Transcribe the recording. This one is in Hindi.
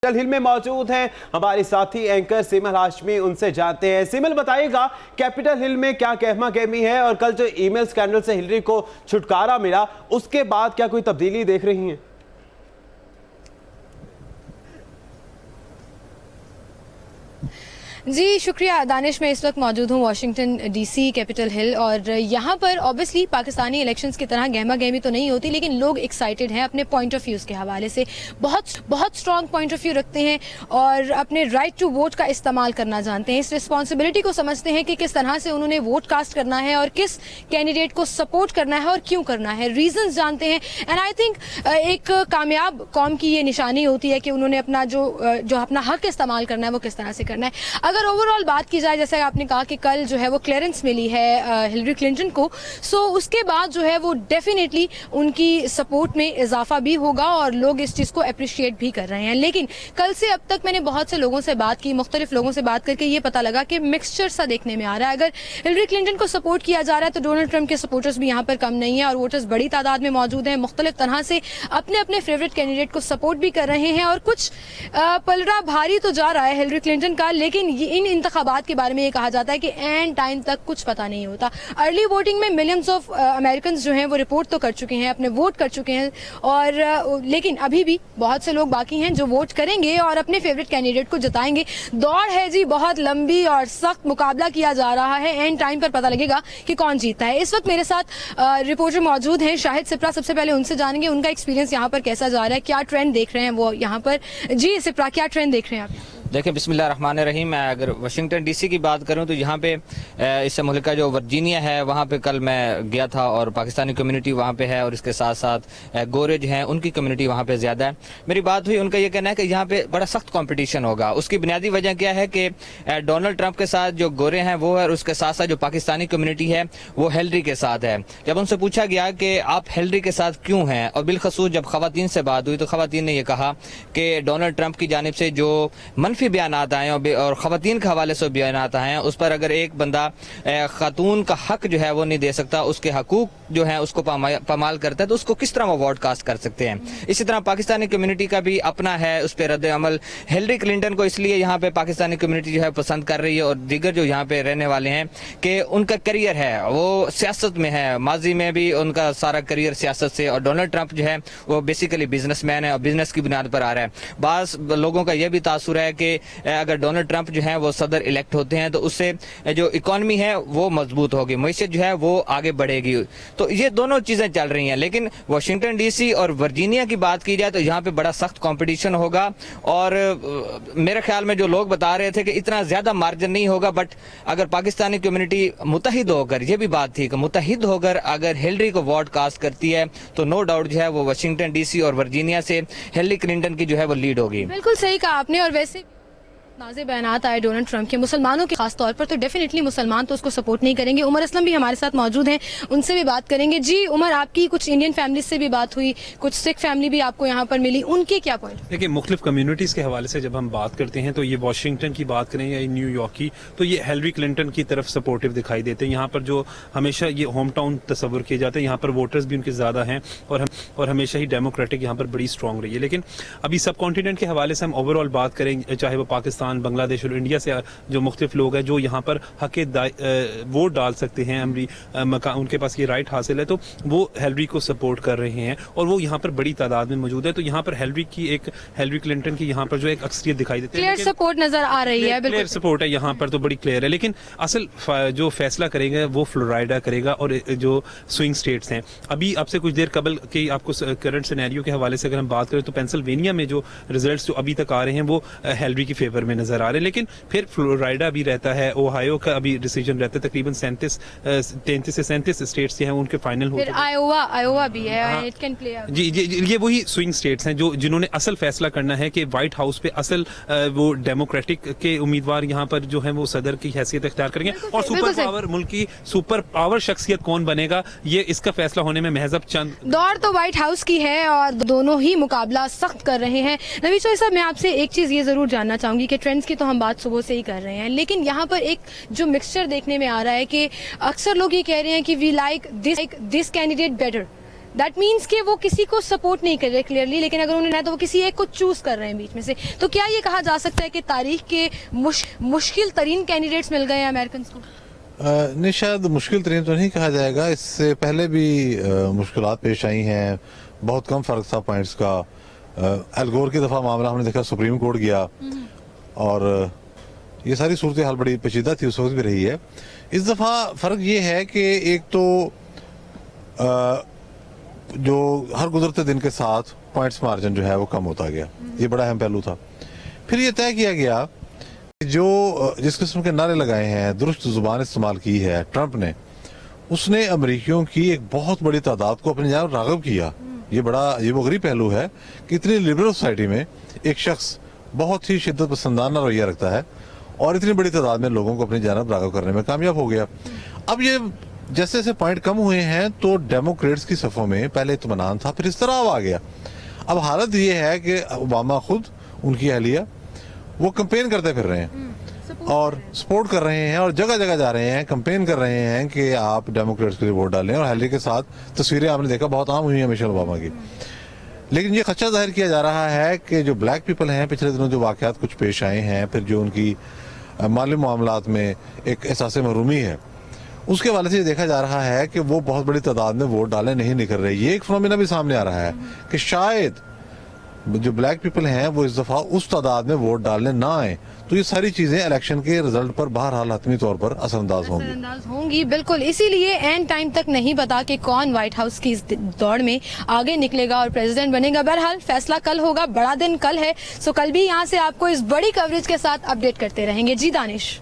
कैपिटल हिल में मौजूद हैं हमारे साथी एंकर सिमल हाशमी, उनसे जानते हैं। सिमल, बताइएगा कैपिटल हिल में क्या गहमा गहमी है और कल जो ईमेल स्कैंडल से हिलरी को छुटकारा मिला उसके बाद क्या कोई तब्दीली देख रही हैं? जी शुक्रिया दानिश। मैं इस वक्त मौजूद हूँ वाशिंगटन डीसी कैपिटल हिल और यहाँ पर ऑब्वियसली पाकिस्तानी इलेक्शंस की तरह गहमा गहमी तो नहीं होती, लेकिन लोग एक्साइटेड हैं अपने पॉइंट ऑफ व्यूज़ के हवाले से। बहुत स्ट्रॉन्ग पॉइंट ऑफ व्यू रखते हैं और अपने राइट टू वोट का इस्तेमाल करना जानते हैं। इस रिस्पॉन्सिबिलिटी को समझते हैं कि किस तरह से उन्होंने वोट कास्ट करना है और किस कैंडिडेट को सपोर्ट करना है और क्यों करना है, रीजंस जानते हैं। एंड आई थिंक एक कामयाब कौम की ये निशानी होती है कि उन्होंने अपना जो अपना हक इस्तेमाल करना है वो किस तरह से करना है। अगर ओवरऑल बात की जाए, जैसे आपने कहा कि कल जो है वो क्लियरेंस मिली है हिलरी क्लिंटन को, सो उसके बाद जो है वो डेफिनेटली उनकी सपोर्ट में इजाफा भी होगा और लोग इस चीज़ को अप्रिशिएट भी कर रहे हैं। लेकिन कल से अब तक मैंने बहुत से लोगों से बात की, मुख्तलिफ लोगों से बात करके ये पता लगा कि मिक्सचर सा देखने में आ रहा है। अगर हिलरी क्लिंटन को सपोर्ट किया जा रहा है तो डोनाल्ड ट्रंप के सपोर्टर्स भी यहाँ पर कम नहीं है और वोटर्स बड़ी तादाद में मौजूद हैं, मुख्तलिफ तरह से अपने अपने फेवरेट कैंडिडेट को सपोर्ट भी कर रहे हैं और कुछ पलड़ा भारी तो जा रहा है हिलरी क्लिंटन का। लेकिन इन इंतखाबात के बारे में ये कहा जाता है कि एंड टाइम तक कुछ पता नहीं होता। अर्ली वोटिंग में मिलियंस ऑफ अमेरिकन जो हैं वो रिपोर्ट तो कर चुके हैं, अपने वोट कर चुके हैं और लेकिन अभी भी बहुत से लोग बाकी हैं जो वोट करेंगे और अपने फेवरेट कैंडिडेट को जिताएंगे। दौड़ है जी, बहुत लंबी और सख्त मुकाबला किया जा रहा है। एंड टाइम पर पता लगेगा कि कौन जीतता है। इस वक्त मेरे साथ रिपोर्टर मौजूद हैं शाहिद सिप्रा। सबसे पहले उनसे जानेंगे उनका एक्सपीरियंस यहाँ पर कैसा जा रहा है, क्या ट्रेंड देख रहे हैं वो यहाँ पर। जी सिप्रा, क्या ट्रेंड देख रहे हैं आप? देखिए बिस्मिल्लाहिर्रहमानिर्रहीम। मैं अगर वाशिंगटन डीसी की बात करूं तो यहाँ पे इस मुल्क का जो वर्जीनिया है वहाँ पे कल मैं गया था और पाकिस्तानी कम्युनिटी वहाँ पे है और इसके साथ साथ गोरेज हैं, उनकी कम्युनिटी वहाँ पे ज़्यादा है। मेरी बात हुई, उनका ये कहना है कि यहाँ पे बड़ा सख्त कंपटीशन होगा। उसकी बुनियादी वजह क्या है कि डोनाल्ड ट्रंप के साथ जो गोरे हैं वो है और उसके साथ साथ जो पाकिस्तानी कम्युनिटी है वो हिलरी के साथ है। जब उनसे पूछा गया कि आप हिलरी के साथ क्यों हैं, और बिलखसूस जब खवातीन से बात हुई तो खवातीन ने यह कहा कि डोनाल्ड ट्रंप की जानिब से जो मनफी बयान आए और खवातीन के हवाले से बयान आए हैं, उस पर अगर एक बंदा खातून का हक जो है वो नहीं दे सकता, उसके हकूक जो है उसको पामाल करता है, तो उसको किस तरह वो वोट कास्ट कर सकते हैं। इसी तरह पाकिस्तानी कम्युनिटी का भी अपना है उस पर रद्द अमल। हिलरी क्लिंटन को इसलिए यहाँ पे पाकिस्तानी कम्युनिटी जो है पसंद कर रही है और दीगर जो यहाँ पे रहने वाले हैं कि उनका करियर है वो सियासत में है, माजी में भी उनका सारा करियर सियासत से, और डोनाल्ड ट्रंप जो है वो बेसिकली बिजनेसमैन है और बिजनेस की बुनियाद पर आ रहा है। बास लोगों का यह भी तासुर है कि अगर डोनाल्ड ट्रंप जो है वो सदर इलेक्ट होते हैं तो उससे जो इकोनॉमी है वो मजबूत होगी, मईशत जो है वो आगे बढ़ेगी। तो ये दोनों चीजें चल रही हैं। लेकिन वाशिंगटन डीसी और वर्जीनिया की बात की जाए तो यहाँ पे बड़ा सख्त कंपटीशन होगा और मेरे ख्याल में जो लोग बता रहे थे कि इतना ज्यादा मार्जिन नहीं होगा, बट अगर पाकिस्तानी कम्युनिटी मुतहिद होकर, ये भी बात थी कि मुतहिद होकर अगर हिलरी को वोट कास्ट करती है तो नो डाउट जो है वो वाशिंगटन डीसी और वर्जीनिया से हिलरी क्लिंटन की जो है वो लीड होगी। बिल्कुल सही कहा आपने। और वैसे नाज़े बयानात आए डोनाल्ड ट्रंप के मुसलमानों के खास तौर पर, तो डेफिनेटली मुसलमान तो उसको सपोर्ट नहीं करेंगे। उमर असलम भी हमारे साथ मौजूद हैं, उनसे भी बात करेंगे। जी उमर, आपकी कुछ इंडियन फैमिली से भी बात हुई, कुछ सिख फैमिली भी आपको यहाँ पर मिली, उनके क्या पॉइंट? देखिए, मुख्तलिफ कम्युनिटीज़ के हवाले से जब हम बात करते हैं तो ये वाशिंगटन की बात करें या न्यूयॉर्क की, तो ये हिलरी क्लिंटन की तरफ सपोर्टिव दिखाई देते हैं। यहाँ पर जो हमेशा ये होम टाउन तस्वुर किए जाते हैं, यहाँ पर वोटर्स भी उनके ज़्यादा हैं और हमेशा ही डेमोक्रेटिक यहाँ पर बड़ी स्ट्रॉन्ग रही है। लेकिन अभी सब कॉन्टिनेंट के हवाले से हम ओवरऑल बात करें, चाहे वो पाकिस्तान, बांग्लादेश और इंडिया से जो मुख्तलिफ लोग हैं जो यहाँ पर हक़े वोट डाल सकते हैं, उनके पास ये राइट हासिल है, तो वो हिलरी को सपोर्ट कर रहे हैं और वो यहाँ पर बड़ी तादाद में मौजूद है। तो यहाँ पर हिलरी क्लिंटन की यहाँ पर जो एक अक्सरियत दिखाई देती है, क्लियर सपोर्ट नजर आ रही है। क्लियर सपोर्ट है यहाँ पर, तो बड़ी क्लियर है। लेकिन असल जो फैसला करेगा वो फ्लोरिडा करेगा और जो स्विंग स्टेट्स हैं। अभी आपसे कुछ देर कबल की आपको करंट सिनेरियो के हवाले से अगर हम बात करें तो पेंसिल्वेनिया में जो रिजल्ट्स जो अभी तक आ रहे हैं वो हिलरी की फेवर में नजर आ रहे हैं। लेकिन फिर फ्लोरिडा भी रहता है, ओहायो का अभी डिसीजन रहता है। तकरीबन 33 से 37 स्टेट्स हैं उनके फाइनल हो, फिर आयोवा भी है। It can play out. जी, ये वही स्विंग स्टेट्स हैं जो जिन्होंने असल फैसला करना है कि व्हाइट हाउस पे असल वो डेमोक्रेटिक के उम्मीदवार यहाँ पर जो है वो सदर की हैसियत इख्तियार करेंगे और सुपर पावर, मुल्क की सुपर पावर शख्सियत कौन बनेगा, ये इसका फैसला होने में महज चंद दौड़ तो व्हाइट हाउस की है और दोनों ही मुकाबला सख्त कर रहे हैं। नबी चौधरी साहब, मैं आपसे एक चीज ये जरूर जानना चाहूंगी कि ट्रेंड्स की तो हम बात सुबह से ही कर रहे हैं, लेकिन यहाँ पर एक जो मिक्सचर देखने में आ रहा है कि अक्सर लोग ये कह रहे हैं कि we like this candidate better, that means कि वो किसी को सपोर्ट नहीं कर रहे क्लियरली, लेकिन अगर उन्हें है तो वो किसी एक को चूज कर रहे हैं बीच में से। तो क्या ये कहा जा सकता है कि तारीख के मुश्किल तरीन कैंडिडेट्स मिल गए हैं अमेरिकन को? नहीं, शायद मुश्किल तरीन तो नहीं कहा जाएगा। इससे पहले भी मुश्किलात पेश आई हैं, बहुत कम फर्क था पॉइंट्स का। अल गोर की दफा मामला हमने देखा, सुप्रीम कोर्ट गया और ये सारी सूरत हाल बड़ी पेचीदा थी, उस वक्त भी रही है। इस दफा फर्क ये है कि एक तो जो हर गुजरते दिन के साथ पॉइंट्स मार्जिन जो है वो कम होता गया, ये बड़ा अहम पहलू था। फिर ये तय किया गया जो जिस किस्म के नारे लगाए हैं, दुरुस्त जुबान इस्तेमाल की है ट्रंप ने, उसने अमरीकियों की एक बहुत बड़ी तादाद को अपनी जान राग़िब किया। ये वो गरीब पहलू है कि इतनी लिबरल सोसाइटी में एक शख्स बहुत ही शिद्दत पसंदाना रवैया रखता है और इतनी बड़ी तादाद में लोगों को अपनी जानब राग़िब करने में कामयाब हो गया। अब ये जैसे जैसे पॉइंट कम हुए हैं तो डेमोक्रेट्स की सफ़ों में पहले इत्मीनान था, फिर इस तरह आ गया। अब हालत ये है कि ओबामा खुद, उनकी अहलिया, वो कंपेन करते फिर रहे हैं और सपोर्ट कर रहे हैं और जगह जगह जा रहे हैं, कंपेन कर रहे हैं कि आप डेमोक्रेट्स के लिए वोट डालें। और हिलरी के साथ तस्वीरें आपने देखा बहुत आम हुई हैं मिशेल ओबामा की। लेकिन ये खदशा जाहिर किया जा रहा है कि जो ब्लैक पीपल हैं, पिछले दिनों जो वाक़यात कुछ पेश आए हैं, फिर जो उनकी माली मामलात में एक एहसास महरूमी है, उसके हवाले से ये देखा जा रहा है कि वो बहुत बड़ी तादाद में वोट डालने नहीं निकल रहे। ये एक फिनोमेना भी सामने आ रहा है कि शायद जो ब्लैक पीपल हैं वो इस दफा उस तादाद में वोट डालने ना आए। तो ये सारी चीजें इलेक्शन के रिजल्ट पर बहरहाल हतमी तौर पर असरअंदाज होंगी। बिल्कुल, इसीलिए एंड टाइम तक नहीं पता कि कौन व्हाइट हाउस की इस दौड़ में आगे निकलेगा और प्रेसिडेंट बनेगा। बहरहाल फैसला कल होगा, बड़ा दिन कल है, सो कल भी यहाँ से आपको इस बड़ी कवरेज के साथ अपडेट करते रहेंगे। जी दानिश।